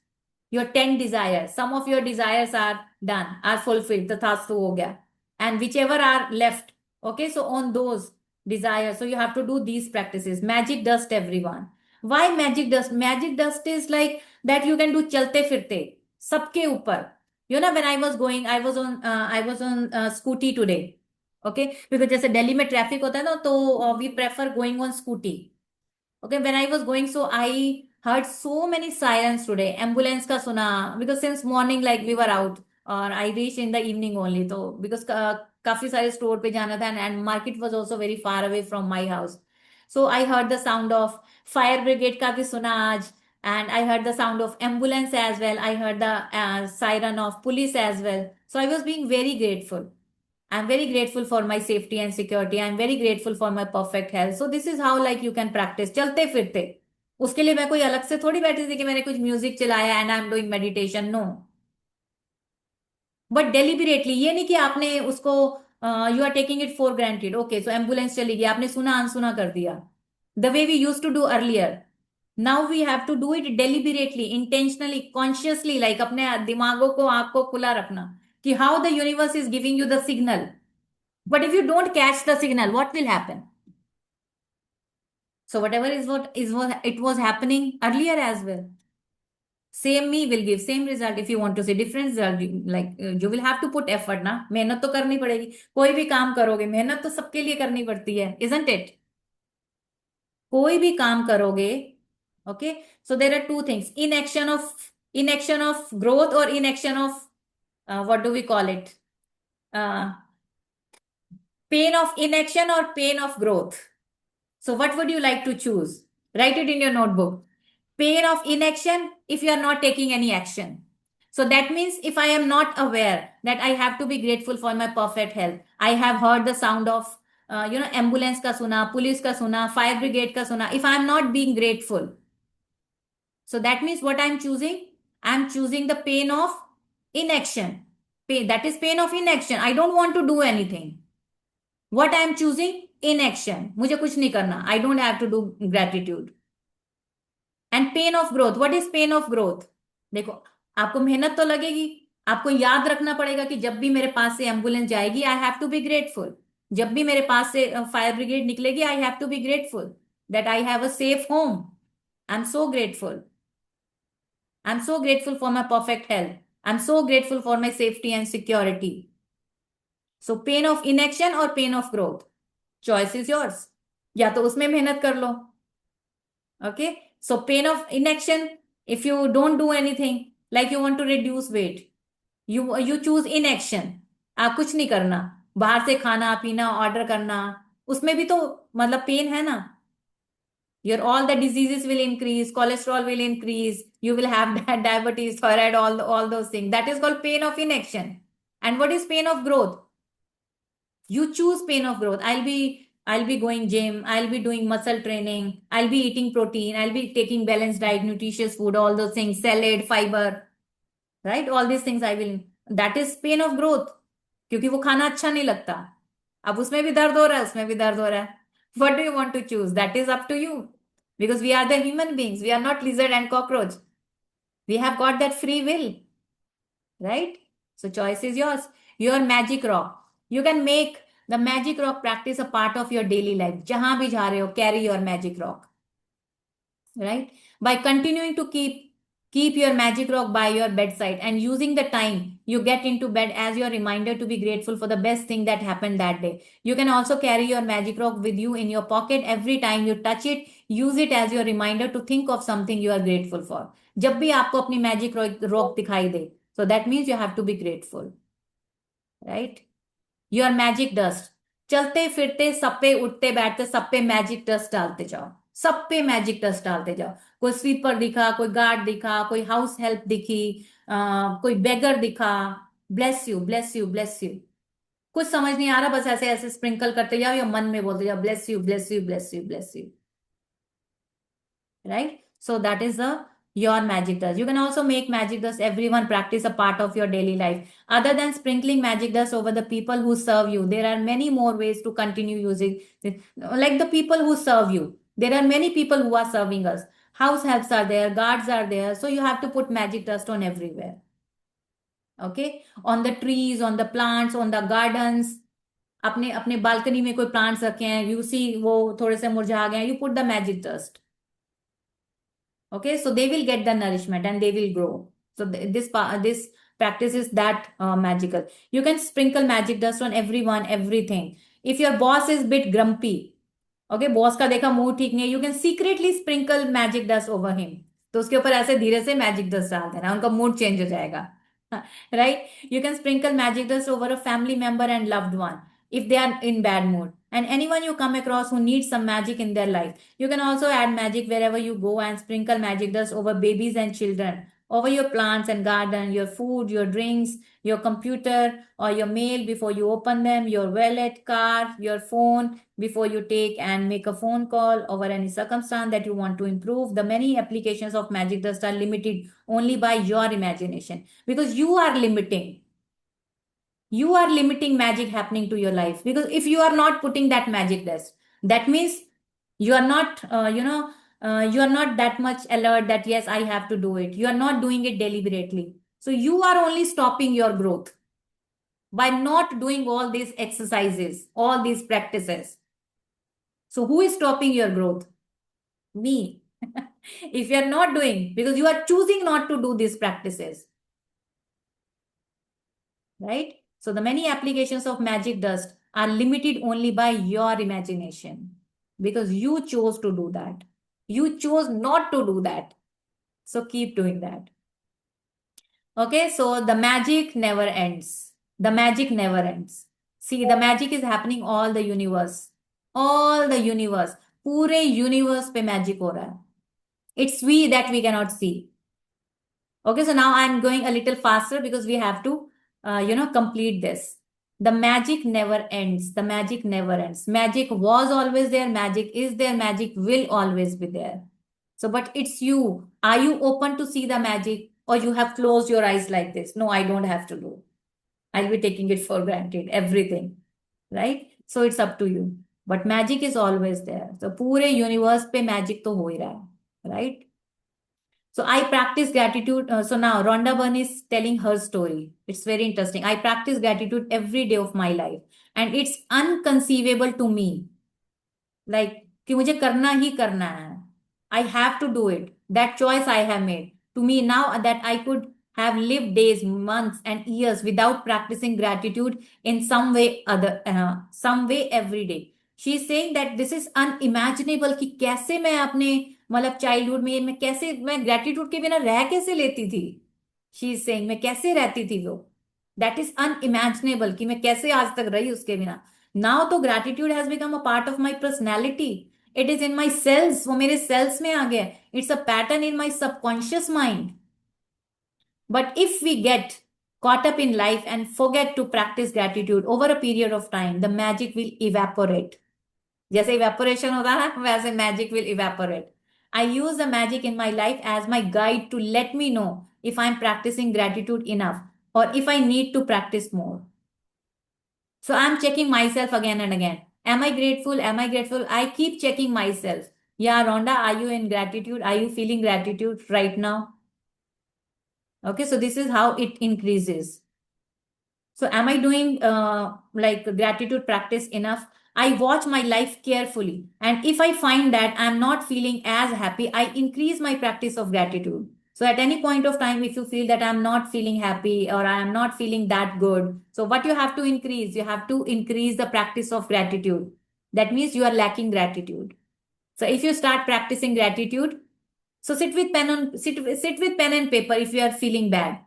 your 10 desires, some of your desires are done, are fulfilled, tathastu ho gaya, and whichever are left, okay, so on those desires, so you have to do these practices. Magic dust everyone. Why magic dust? Magic dust is like that you can do chalte firte, sabke upar. You know, when I was on scooty today, okay, because जैसे दिल्ली में traffic होता है ना, तो we prefer going on scooty. Okay, when I was going, so I heard so many sirens today. Ambulance ka suna, because since morning, like we were out, or I reached in the evening only. So because काफी सारे store पे जाना था, and market was also very far away from my house. So I heard the sound of fire brigade का भी सुना आज, and I heard the sound of ambulance as well. I heard the siren of police as well. So I was being very grateful. I'm very grateful for my safety and security. I'm very grateful for my perfect health. So this is how like you can practice. चलते फिरते, उसके लिए मैं कोई अलग से थोड़ी बैठी थी कि मैंने कुछ म्यूजिक चलाया and I am doing meditation. No, but deliberately. ये नहीं कि आपने उसको you are taking it for granted. Okay, so ambulance चली गई, आपने सुना अनसुना कर दिया. The way we use to do earlier. Now we have to do it deliberately, intentionally, consciously, like अपने दिमागों को, आंख को खुला रखना कि how the universe is giving you the signal. But if you don't catch the signal, what will happen? So whatever is what it was happening earlier as well. Same me will give same result. If you want to see different result, like you will have to put effort ना. मेहनत तो करनी पड़ेगी. कोई भी काम करोगे, मेहनत तो सबके लिए करनी पड़ती है, isn't it? कोई भी काम करोगे. Okay, so there are two things: inaction of growth, or inaction of what do we call it? Pain of inaction or pain of growth. So what would you like to choose? Write it in your notebook. Pain of inaction if you are not taking any action. So that means if I am not aware that I have to be grateful for my perfect health, I have heard the sound of ambulance का सुना, police का सुना, fire brigade का सुना. If I am not being grateful, so that means what I'm choosing? I'm choosing the pain of inaction. Pain, that is pain of inaction. I don't want to do anything. What I'm choosing? Inaction. मुझे कुछ नहीं करना. I don't have to do gratitude. And pain of growth. What is pain of growth? देखो, आपको मेहनत तो लगेगी. आपको याद रखना पड़ेगा कि जब भी मेरे पास से एम्बुलेंस जाएगी, I have to be grateful. जब भी मेरे पास से फायर ब्रिगेड निकलेगी, I have to be grateful that I have a safe home. I'm so grateful. I'm so grateful for my perfect health. I'm so grateful for my safety and security. So pain of inaction or pain of growth? Choice is yours. या तो उसमें मेहनत कर लो. Okay, so pain of inaction, if you don't do anything, like you want to reduce weight, you choose inaction. आप कुछ नहीं करना, बाहर से खाना पीना ऑर्डर करना, उसमें भी तो मतलब पेन है ना. Your all the diseases will increase, cholesterol will increase, you will have diabetes, thyroid, all those things. That is called pain of inaction. And what is pain of growth? You choose pain of growth. I'll be going gym, I'll be doing muscle training, I'll be eating protein, I'll be taking balanced diet, nutritious food, all those things, salad, fiber, right? All these things I will. That is pain of growth. क्योंकि वो खाना अच्छा नहीं लगता. अब उसमें भी दर्द हो रहा है, उसमें भी दर्द हो रहा है. What do you want to choose? That is up to you. Because we are the human beings. We are not lizard and cockroach. We have got that free will. Right? So choice is yours. Your magic rock. You can make the magic rock practice a part of your daily life. जहां भी जा रहे हो, carry your magic rock. Right? By continuing to keep your magic rock by your bedside and using the time you get into bed as your reminder to be grateful for the best thing that happened that day. You can also carry your magic rock with you in your pocket. Every time you touch it, use it as your reminder to think of something you are grateful for. जब भी आपको अपनी magic rock दिखाई दे, so that means you have to be grateful. Right? Your magic dust. चलते फिरते सब पे उठते बैठते सब पे मैजिक डस्ट डालते जाओ. सब पे मैजिक डस्ट डालते जाओ. कोई स्वीपर दिखा, कोई गार्ड दिखा, कोई हाउस हेल्प दिखी, कोई बेगर दिखा, bless you bless you bless you. कुछ समझ नहीं आ रहा, बस ऐसे ऐसे स्प्रिंकल करते जाओ या मन में बोलते जाओ bless you bless you bless you bless you. Right? So that is your magic dust. You can also make magic dust. Everyone practice a part of your daily life. Other than sprinkling magic dust over the people who serve you, there are many more ways to continue using it. Like the people who serve you. There are many people who are serving us. House helps are there, guards are there. So you have to put magic dust on everywhere. Okay? On the trees, on the plants, on the gardens. अपने अपने balcony में कोई plants रखे हैं, you see वो थोड़े से मुरझा गए हैं, you put the magic dust. Okay, so they will get the nourishment and they will grow. So this practice is that magical. You can sprinkle magic dust on everyone, everything. If your boss is bit grumpy, okay, boss का देखा mood ठीक नहीं है, you can secretly sprinkle magic dust over him. तो उसके ऊपर ऐसे धीरे से मैजिक डस्ट डाल देना, उनका मूड चेंज हो जाएगा. right? You can sprinkle magic dust over a family member and loved one if they are in bad mood. And anyone you come across who needs some magic in their life, you can also add magic wherever you go and sprinkle magic dust over babies and children, over your plants and garden, your food, your drinks, your computer or your mail before you open them, your wallet, car, your phone before you take and make a phone call over any circumstance that you want to improve. The many applications of magic dust are limited only by your imagination because you are limiting. You are limiting magic happening to your life because if you are not putting that magic dust, that means you are not, you are not that much alert that yes, I have to do it. You are not doing it deliberately. So you are only stopping your growth by not doing all these exercises, all these practices. So who is stopping your growth? Me. If you are not doing, because you are choosing not to do these practices, right? So the many applications of magic dust are limited only by your imagination because you chose to do that. You chose not to do that. So keep doing that. Okay, so the magic never ends. The magic never ends. See, the magic is happening all the universe. All the universe. पूरे universe पे magic हो रहा है. It's we that we cannot see. Okay, so now I'm going a little faster because we have to, complete this. The magic never ends. The magic never ends. Magic was always there. Magic is there. Magic will always be there. So, but it's you. Are you open to see the magic or you have closed your eyes like this? No, I don't have to do. I'll be taking it for granted, everything, right? So it's up to you. But magic is always there. So पूरे universe पे magic तो हो ही रहा है, right? So I practice gratitude. So now Rhonda Byrne is telling her story. It's very interesting. I practice gratitude every day of my life, and it's unconceivable to me. Like कि मुझे करना ही करना है. I have to do it. That choice I have made. To me now that I could have lived days, months, and years without practicing gratitude in some way every day. She is saying that this is unimaginable कि कैसे मैं अपने मतलब childhood में मैं gratitude के बिना रह कैसे लेती थी. शी इज सेइंग मैं कैसे रहती थी वो. दैट इज अनइमेजिनेबल कि मैं कैसे आज तक रही उसके बिना. नाउ तो gratitude has become a part of my personality. It is in my cells. वो मेरे सेल्स में आ गया. It's a pattern in my subconscious mind. But if we get caught up in life and forget to practice gratitude over a period of time, the magic will evaporate. जैसे evaporation होता है वैसे magic will evaporate. I use the magic in my life as my guide to let me know if I'm practicing gratitude enough or if I need to practice more. So I'm checking myself again and again. Am I grateful? Am I grateful? I keep checking myself. Yeah, Rhonda, are you in gratitude? Are you feeling gratitude right now? Okay, so this is how it increases. So am I doing like gratitude practice enough? I watch my life carefully. And if I find that I'm not feeling as happy, I increase my practice of gratitude. So at any point of time, if you feel that I'm not feeling happy or I am not feeling that good, so what you have to increase? You have to increase the practice of gratitude. That means you are lacking gratitude. So if you start practicing gratitude, so sit with pen and paper if you are feeling bad.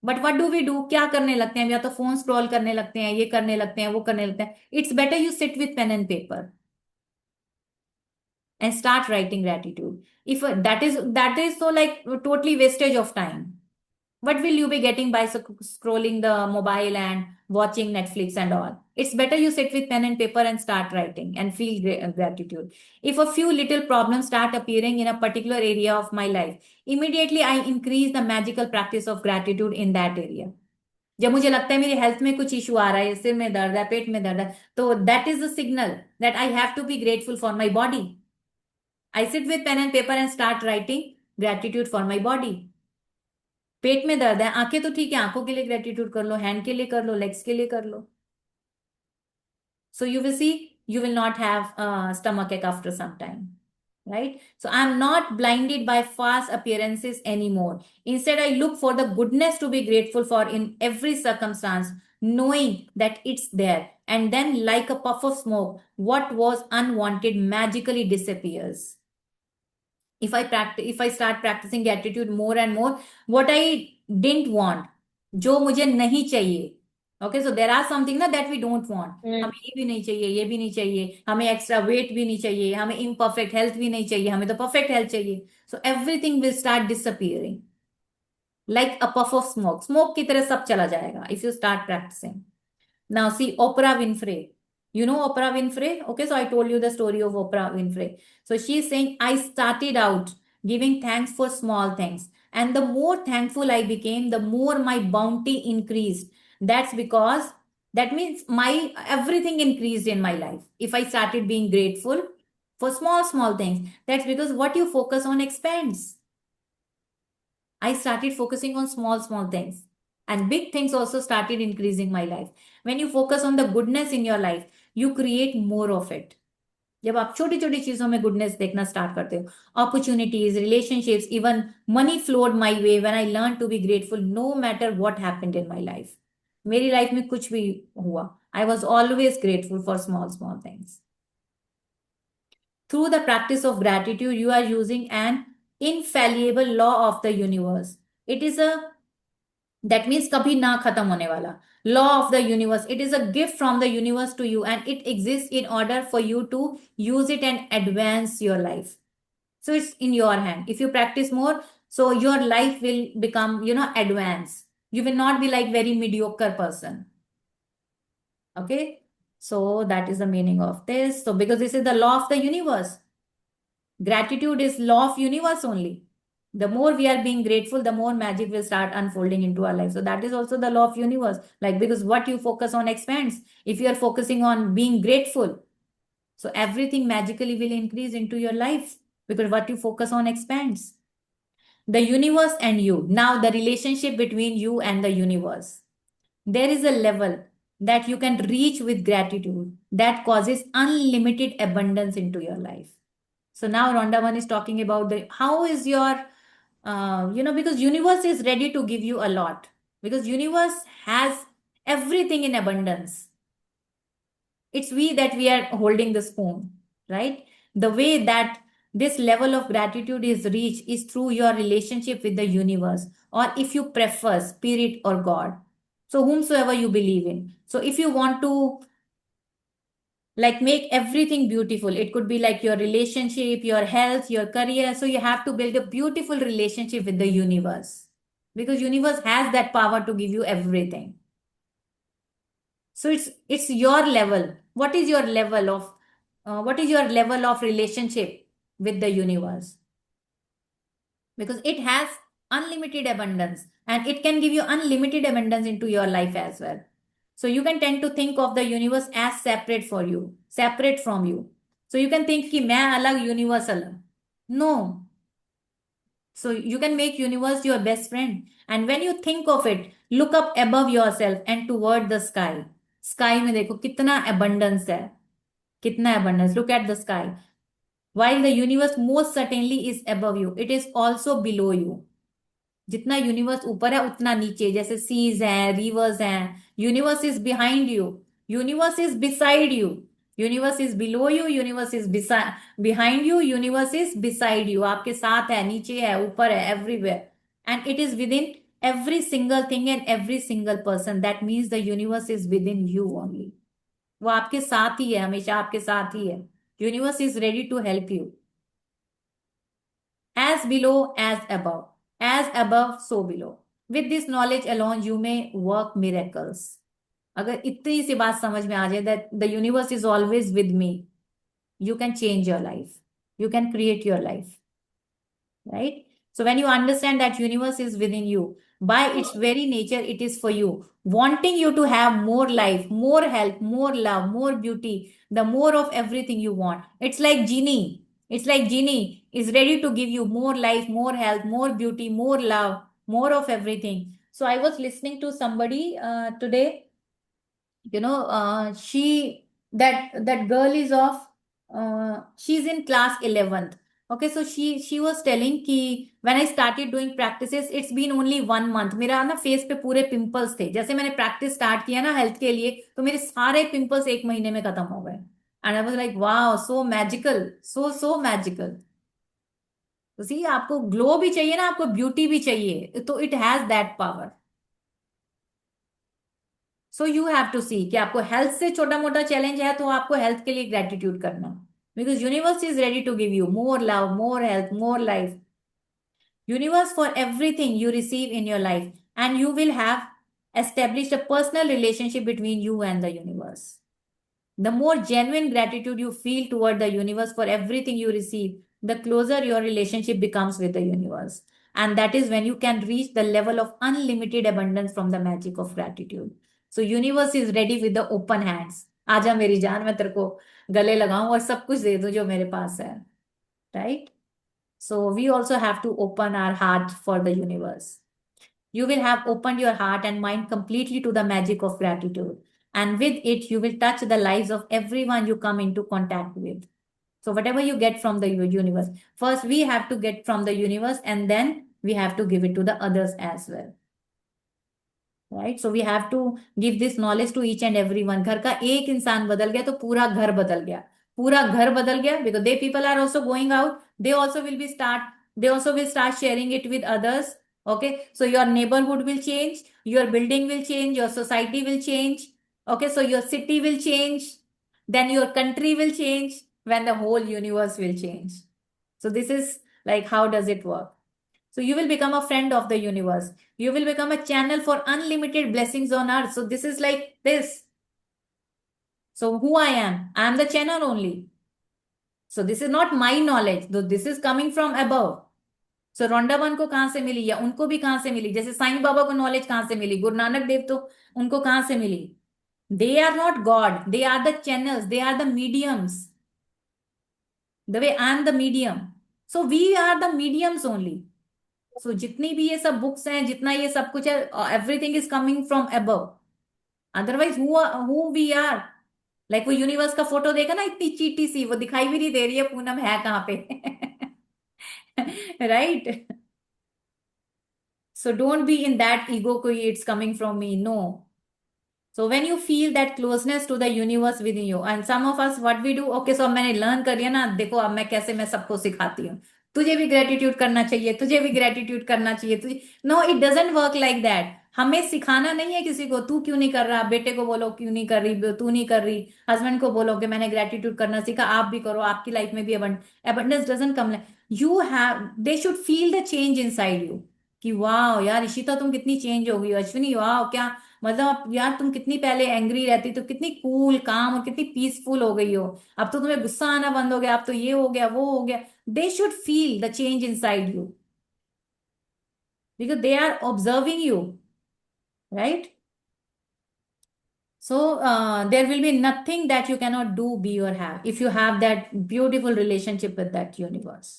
But what do we do. क्या करने लगते हैं? या तो phone scroll करने लगते हैं, ये करने लगते हैं, वो करने लगते हैं. It's better you sit with pen and paper and start writing gratitude. If that is so like totally wastage of time. What will you be getting by scrolling the mobile and watching Netflix and all? It's better you sit with pen and paper and start writing and feel gratitude. If a few little problems start appearing in a particular area of my life, immediately I increase the magical practice of gratitude in that area. जब मुझे लगता है मेरी health में कुछ issue आ रहा है, सिर में दर्द है, पेट में दर्द है, तो that is the signal that I have to be grateful for my body. I sit with pen and paper and start writing gratitude for my body. पेट में दर्द है, आंखें तो ठीक है, आंखों के लिए ग्रेटिट्यूड कर लो, हैंड के लिए कर लो, लेग्स के लिए कर लो. So you will see you will not have stomach ache after some time, right? So I'm not blinded by false appearances anymore. Instead, I look for the goodness to be grateful for in every circumstance, knowing that it's there. And then, like a puff of smoke, what was unwanted magically disappears. If I start practicing gratitude more and more, what I didn't want, जो मुझे नहीं चाहिए. Okay, so there are something ना that we don't want. Hmm, हमें ये भी नहीं चाहिए, ये भी नहीं चाहिए, हमें एक्स्ट्रा वेट भी नहीं चाहिए, हमें इम्परफेक्ट हेल्थ भी नहीं चाहिए, हमें तो परफेक्ट हेल्थ चाहिए. So everything will start disappearing like a puff of smoke. Smoke की तरह सब चला जाएगा if you start practising. Now see Oprah Winfrey. You know Oprah Winfrey? Okay, so I told you the story of Oprah Winfrey. So she's saying, I started out giving thanks for small things. And the more thankful I became, the more my bounty increased. That's because that means my everything increased in my life. If I started being grateful for small, small things, that's because what you focus on expands. I started focusing on small, small things. And big things also started increasing my life. When you focus on the goodness in your life, you create more of it. जब आप छोटी छोटी चीजों में goodness देखना start करते हो, opportunities, relationships, even money flowed my way when I learn to be grateful no matter what happened in my life. मेरी लाइफ में कुछ भी हुआ, I was always grateful for small small things. Through the practice of gratitude, you are using an infallible law of the universe. It is a that means kabhi na khatam hone wala law of the universe. It is a gift from the universe to you, and it exists in order for you to use it and advance your life. So it's in your hand. If you practice more, so your life will become, advance. You will not be like very mediocre person. Okay, so that is the meaning of this. So because this is the law of the universe, gratitude is law of universe only. The more we are being grateful, the more magic will start unfolding into our life. So that is also the law of universe. Like, because what you focus on expands. If you are focusing on being grateful, so everything magically will increase into your life, because what you focus on expands. The universe and you. Now the relationship between you and the universe. There is a level that you can reach with gratitude that causes unlimited abundance into your life. So now Rhonda 1 is talking about the how is your because universe is ready to give you a lot, because universe has everything in abundance. It's we that we are holding the spoon, right? The way that this level of gratitude is reached is through your relationship with the universe, or if you prefer spirit or God. So whomsoever you believe in. So if you want to like make everything beautiful, it could be like your relationship, your health, your career. So you have to build a beautiful relationship with the universe, because universe has that power to give you everything. So it's your level. What is your level of relationship with the universe? Because it has unlimited abundance, and it can give you unlimited abundance into your life as well. So you can tend to think of the universe as separate for you, separate from you. So you can think कि मैं अलग, universe अलग. No. So you can make universe your best friend. And when you think of it, look up above yourself and toward the sky. Sky में देखो कितना abundance है, कितना abundance. Look at the sky. While the universe most certainly is above you, it is also below you. जितना universe ऊपर है उतना नीचे, जैसे सीज हैं, रिवर्स हैं. Universe is behind you, universe is beside you, universe is below you, universe is behind you, universe is beside you. आपके साथ है, नीचे है, ऊपर है, everywhere. And it is with in every single thing and every single person. That means the universe is within you only. वो आपके साथ ही है, हमेशा आपके साथ ही है. Universe is ready to help you. As below, as above. As above, so below. With this knowledge alone, you may work miracles. अगर इतनी सी बात समझ में आ जाए that the universe is always with me, you can change your life. You can create your life. Right? So when you understand that universe is within you, by its very nature, it is for you, wanting you to have more life, more health, more love, more beauty, the more of everything you want. It's like genie. It's like genie is ready to give you more life, more health, more beauty, more love, more of everything. So I was listening to somebody today. She that girl is of she's in class 11th. Okay, so she was telling कि when I started doing practices, it's been only 1 month. मेरा ना face पे पूरे pimples थे. जैसे मैंने practice start किया ना हेल्थ के लिए, तो मेरे सारे पिंपल्स 1 महीने में खत्म हो गए. And I was like wow, so magical, so magical. तो सी आपको ग्लो भी चाहिए ना, आपको ब्यूटी भी चाहिए, तो it has that power. So you have to see कि आपको हेल्थ से छोटा मोटा चैलेंज है तो आपको हेल्थ के लिए ग्रेटिट्यूड करना, because universe is ready to give you more love, more health, more life. Universe for everything you receive in your life, and you will have established a personal relationship between you and the universe. The more genuine gratitude you feel toward the universe for everything you receive, the closer your relationship becomes with the universe. And that is when you can reach the level of unlimited abundance from the magic of gratitude. So universe is ready with the open hands. आजा मेरी जान, मैं तेरे को गले लगाऊं और सब कुछ दे दूं जो मेरे पास है. Right? So we also have to open our heart for the universe. You will have opened your heart and mind completely to the magic of gratitude. And with it, you will touch the lives of everyone you come into contact with. So whatever you get from the universe, first we have to get from the universe, and then we have to give it to the others as well. Right? So we have to give this knowledge to each and everyone. घर का एक इंसान बदल गया तो पूरा घर बदल गया. पूरा घर बदल गया because they people are also going out. They also will start sharing it with others. Okay, so your neighborhood will change, your building will change, your society will change. Okay, so your city will change, then your country will change, when the whole universe will change. So this is like, how does it work? So you will become a friend of the universe. You will become a channel for unlimited blessings on earth. So this is like this. So who I am the channel only. So this is not my knowledge, though this is coming from above. So रौंडावन को कहां से मिली, या उनको भी कहां से मिली, जैसे साईं बाबा को नॉलेज कहां से मिली, गुरु नानक देव तो उनको कहां से मिली. They are not God. They are the channels. They are the mediums. The way I am the medium. So we are the mediums only. So जितनी भी ये सब बुक्स हैं, जितना ये सब कुछ है, everything is coming from above. Otherwise who we are, like वो यूनिवर्स का फोटो देखा ना, इतनी चीटी सी, वो दिखाई भी नहीं दे रही है पूनम है कहाँ पे. Right. So don't be in that ego को it's coming from me, no. So when you feel that closeness to the universe within you, and some of us what we do, okay, so अब मैंने learn कर लिया ना, देखो अब मैं कैसे मैं सबको सिखाती हूँ. तुझे भी ग्रेटिट्यूड करना चाहिए, तुझे भी ग्रेटिट्यूड करना चाहिए, तुझे. No, it doesn't work like that. हमें सिखाना नहीं है किसी को, तू क्यों नहीं कर रहा, बेटे को बोलो क्यों नहीं कर रही, तू नहीं कर रही, हस्बैंड को बोलो कि मैंने ग्रेटिट्यूड करना सीखा, आप भी करो, आपकी लाइफ में भी abundance doesn't come. You have, they should feel the change inside you. कि वाह यार इशिता तुम कितनी चेंज हो गई हो, अश्विनी वाह क्या, मतलब यार तुम कितनी पहले एंग्री रहती तो कितनी कूल काम और कितनी पीसफुल हो गई हो, अब तो तुम्हें गुस्सा आना बंद हो गया, अब तो ये हो गया वो हो गया. They should feel the change inside you because they are observing you, right? So there will be nothing that you cannot do, be or have if you have that beautiful relationship with that universe.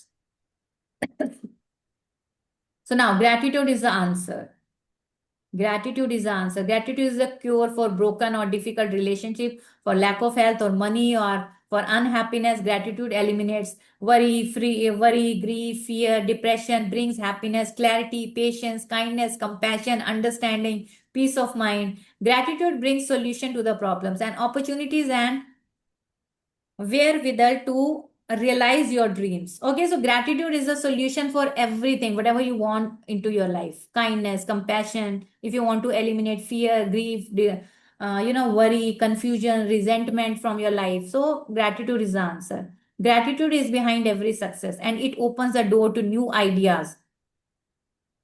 So now gratitude is the answer. Gratitude is the answer. Gratitude is the cure for broken or difficult relationship, for lack of health or money, or for unhappiness. Gratitude eliminates worry, grief, fear, depression, brings happiness, clarity, patience, kindness, compassion, understanding, peace of mind. Gratitude brings solution to the problems and opportunities and wherewithal to realize your dreams. Okay, so gratitude is a solution for everything, whatever you want into your life. Kindness, compassion, if you want to eliminate fear, grief, worry, confusion, resentment from your life. So gratitude is the answer. Gratitude is behind every success and it opens the door to new ideas.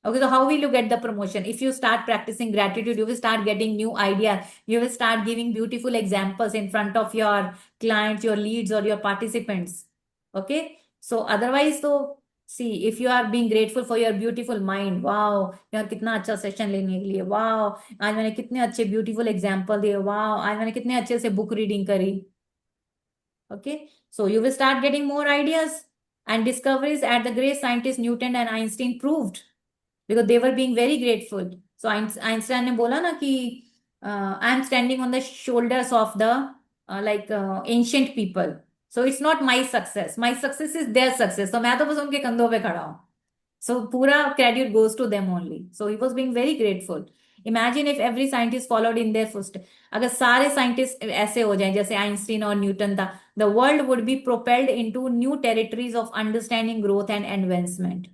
Okay, so how will you get the promotion? If you start practicing gratitude, you will start getting new ideas. You will start giving beautiful examples in front of your clients, your leads, or your participants. Okay, so otherwise, so see, if you are being grateful for your beautiful mind, wow, यार कितना अच्छा session लेने के लिए, wow, आज मैंने कितने अच्छे beautiful example दिए, wow, आज मैंने कितने अच्छे से book reading करी. Okay, so you will start getting more ideas and discoveries at the great scientists Newton and Einstein proved. Because they were being very grateful. So Einstein ने बोला ना कि I am standing on the shoulders of the ancient people. So it's not my success. My success is their success. So मैं तो बस उनके कंधों पे खड़ा हूँ. So पूरा credit goes to them only. So he was being very grateful. Imagine if every scientist followed in their footsteps. अगर सारे scientists ऐसे हो जाएं जैसे आइंस्टीन और न्यूटन था, the world would be propelled into new territories of understanding, growth and advancement.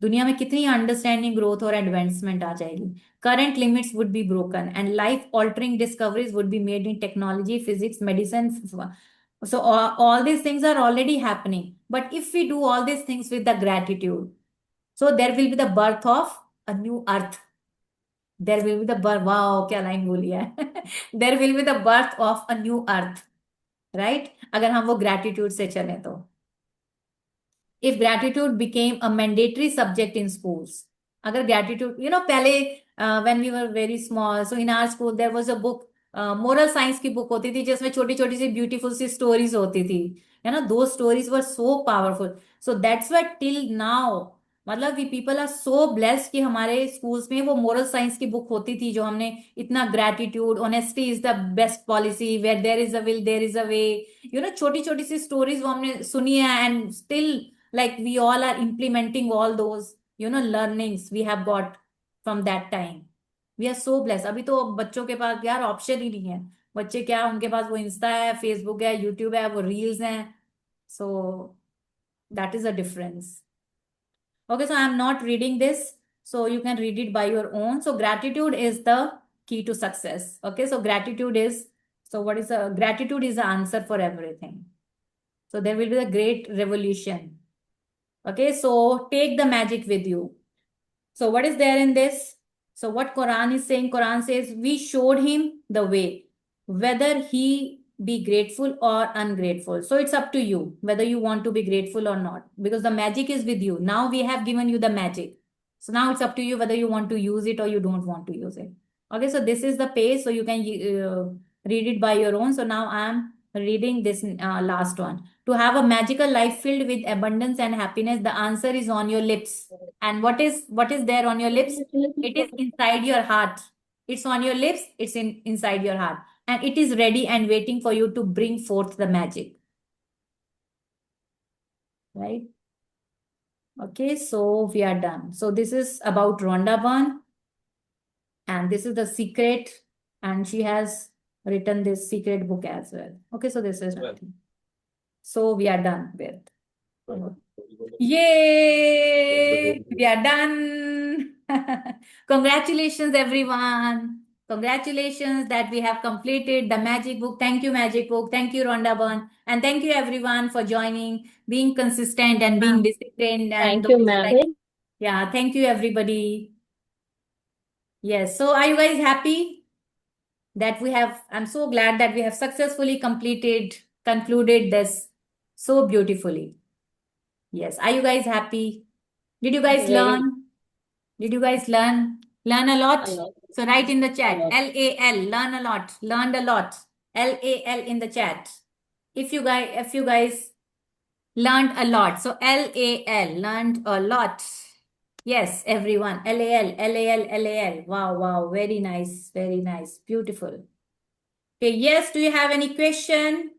दुनिया में कितनी अंडरस्टैंडिंग, ग्रोथ और एडवांसमेंट आ जाएगी. Current limits would be broken and life altering discoveries would be made in technology, physics, medicine. So all these things are already happening. But if we do all these things with the gratitude, so there will be the birth of a new earth. There will be the birth. Wow, क्या line बोली है. There will be the birth of a new earth. Right? अगर हम वो gratitude से चलें तो. If gratitude became a mandatory subject in schools. Agar gratitude, पहले when we were very small, so in our school there was a book, moral science की book होती थी जिसमें छोटी छोटी सी ब्यूटीफुल सी स्टोरीज होती थी, है ना. दो stories were so powerful. So that's why till now, मतलब we people are so blessed कि हमारे स्कूल्स में वो मोरल साइंस की बुक होती थी जो हमने इतना gratitude, honesty is the best policy, where there is a will there is a way, छोटी छोटी सी स्टोरीज वो हमने सुनी है. And still like we all are implementing all those learnings we have got from that time. We are so blessed. अभी तो बच्चों के पास यार ऑप्शन ही नहीं है. बच्चे क्या, उनके पास वो इंस्टा है, फेसबुक है, यूट्यूब है, वो रील्स हैं. So that is a difference. Okay, so I'm not reading this, so you can read it by your own. So gratitude is the key to success. Okay, so gratitude is, so what is gratitude is the answer for everything. So there will be a great revolution. Okay, so take the magic with you. So what is there in this? So what Quran is saying? Quran says we showed him the way, whether he be grateful or ungrateful. So it's up to you whether you want to be grateful or not, because the magic is with you. Now we have given you the magic. So now it's up to you whether you want to use it or you don't want to use it. Okay, so this is the page, so you can read it by your own. So now I'm reading this last one. To have a magical life filled with abundance and happiness, the answer is on your lips. And what is there on your lips? It is inside your heart. It's on your lips, it's inside your heart. And it is ready and waiting for you to bring forth the magic. Right? Okay, so we are done. So this is about Rhonda Byrne. And this is the secret. And she has written this secret book as well. Okay, so this is nothing. So we are done with. Yay! We are done. Congratulations, everyone. Congratulations that we have completed the magic book. Thank you, magic book. Thank you, Rhonda Byrne. And thank you, everyone, for joining, being consistent and being disciplined. And Thank you, ma'am. yeah, thank you, everybody. Yes. So are you guys happy that I'm so glad that we have successfully concluded this so beautifully. Yes. Are you guys happy? Did you guys Very. learn? Did you guys learn? Learn a lot? A lot. So write in the chat. A lot. LAL, learn a lot. Learned a lot. LAL in the chat. If you guys learned a lot. So LAL, learned a lot. Yes, everyone. LAL. Wow. Very nice. Beautiful. Okay, yes, do you have any question?